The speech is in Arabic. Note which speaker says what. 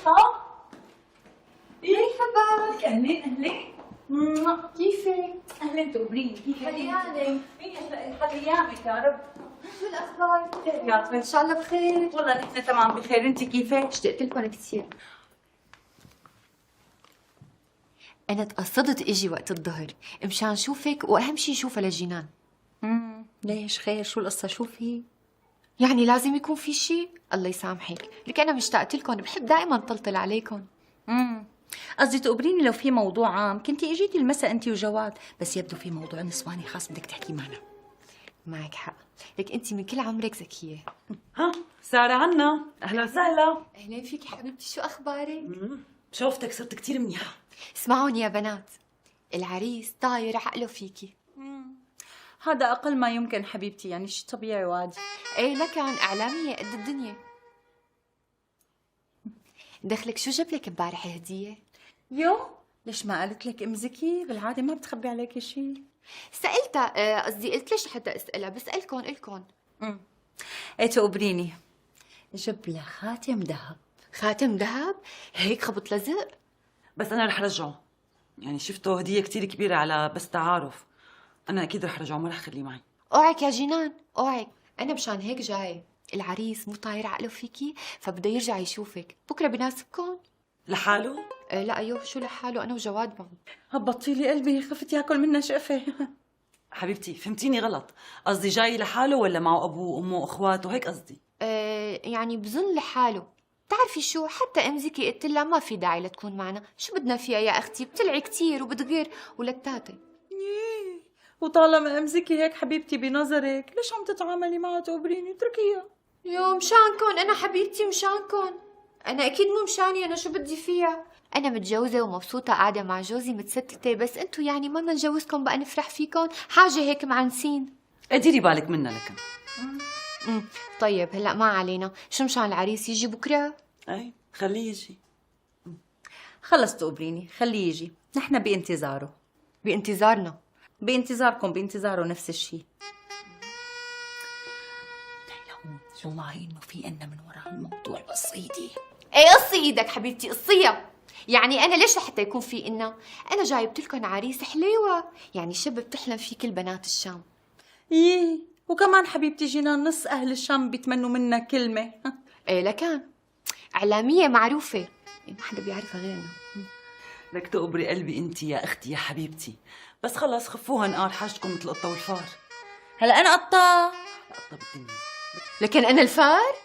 Speaker 1: ها؟
Speaker 2: مرحبا.
Speaker 1: اهلين اهلين.
Speaker 2: كيفك؟
Speaker 1: اهلين تقبريني كيفك؟
Speaker 2: حليانة.
Speaker 1: يحلى ايامك يا رب.
Speaker 2: شو الأخبار؟
Speaker 1: يا
Speaker 2: إن شاء الله بخير.
Speaker 1: والله نحن تمام بخير، انت كيفك؟
Speaker 2: اشتقت لكم كثير. أنا تقصدت إجي وقت الظهر مشان شوفك، وأهم شي شوفها لجنان.
Speaker 1: ليش خير؟ شو القصة؟ شو في؟
Speaker 2: يعني لازم يكون في شي؟ الله يسامحك، لك أنا مشتاقت لكم، بحب دائما طلطل عليكم.
Speaker 1: قصدي تقبريني لو في موضوع عام كنتي اجيتي المساء انت وجواد، بس يبدو في موضوع نسواني خاص بدك تحكي معنا.
Speaker 2: معك حق، لك أنت من كل عمرك ذكية.
Speaker 3: ها سارة عنا، أهلا وسهلا.
Speaker 2: أهلين فيك حبيبتي، شو أخبارك؟
Speaker 3: شوفتك صرت كتير منيحة.
Speaker 2: اسمعون يا بنات، العريس طاير عقله فيكي.
Speaker 1: هذا اقل ما يمكن حبيبتي، يعني شيء طبيعي وعادي.
Speaker 2: ايه لكن اعلاميه قد الدنيا. دخلك شو جاب لك امبارح هديه؟
Speaker 1: يو ليش ما قالت لك ام زكي؟ بالعاده ما بتخبي عليكي شيء.
Speaker 2: سالتها، قصدي قلت ليش حتى اسالها، بسالكم الكم.
Speaker 1: ايه تقبريني، جاب لها خاتم ذهب.
Speaker 2: خاتم ذهب؟ هيك خبط لزق؟
Speaker 3: بس أنا رح رجعه، يعني شفته هدية كتير كبيرة على بس تعارف. أنا أكيد رح رجعه، ما رح خليه معي.
Speaker 2: اوعك يا جنان اوعك، انا مشان هيك جاي. العريس مو طاير عقله فيكي، فبده يرجع يشوفك بكره، بناسبكم؟
Speaker 3: لحاله؟
Speaker 2: لا ايوه، شو لحاله، انا وجواد معه.
Speaker 1: هبطتي لي قلبي، خفت ياكل منا شقفه.
Speaker 3: حبيبتي فهمتيني غلط، قصدي جاي لحاله ولا معه أبوه وأمه وأخواته، هيك قصدي.
Speaker 2: يعني بظن لحاله. بتعرفي شو، حتى ام زكي قلت لها ما في داعي لتكون معنا، شو بدنا فيها يا اختي، بتلعي كثير وبتغير ولتاتي.
Speaker 1: وطالما ام زكي هيك حبيبتي بنظرك، ليش عم تتعاملي معها تقبريني؟ اتركيها.
Speaker 2: يو مشانكن، انا حبيبتي مشانكن، انا اكيد مو مشاني، انا شو بدي فيها؟ انا متجوزه ومبسوطه قاعده مع جوزي متستته، بس انتو يعني ما بدنا نجوزكم بقى نفرح فيكم، حاجه هيك معنسين.
Speaker 3: ديري بالك منها لكن.
Speaker 2: طيب هلا ما علينا، شو مشان العريس يجي بكره؟
Speaker 3: أي خليه يجي.
Speaker 1: خلص تقبريني، خليه يجي، نحن بانتظاره.
Speaker 2: بانتظارنا؟
Speaker 1: بانتظاركم، بانتظاره نفس الشيء. ليلى والله انه في إلنا من وراء الموضوع القصيدي.
Speaker 2: ايه قصي ايدك حبيبتي، قصيها. يعني انا ليش لحتى يكون في إلنا؟ انا جايبت لكم عريس حليوه، يعني شب بتحلم فيه كل بنات الشام.
Speaker 1: ييه، وكمان حبيبتي جنان نص اهل الشام بيتمنوا منا كلمه.
Speaker 2: ايه لكان اعلاميه معروفه، ما حدا بيعرفها غيرنا.
Speaker 3: لك تقبري قلبي أنت يا أختي يا حبيبتي، بس خلص خفوها نقار حاجتكم مثل القطة والفار.
Speaker 1: هلا انا قطه؟
Speaker 3: قطة بالدنيا.
Speaker 2: لكن انا الفار؟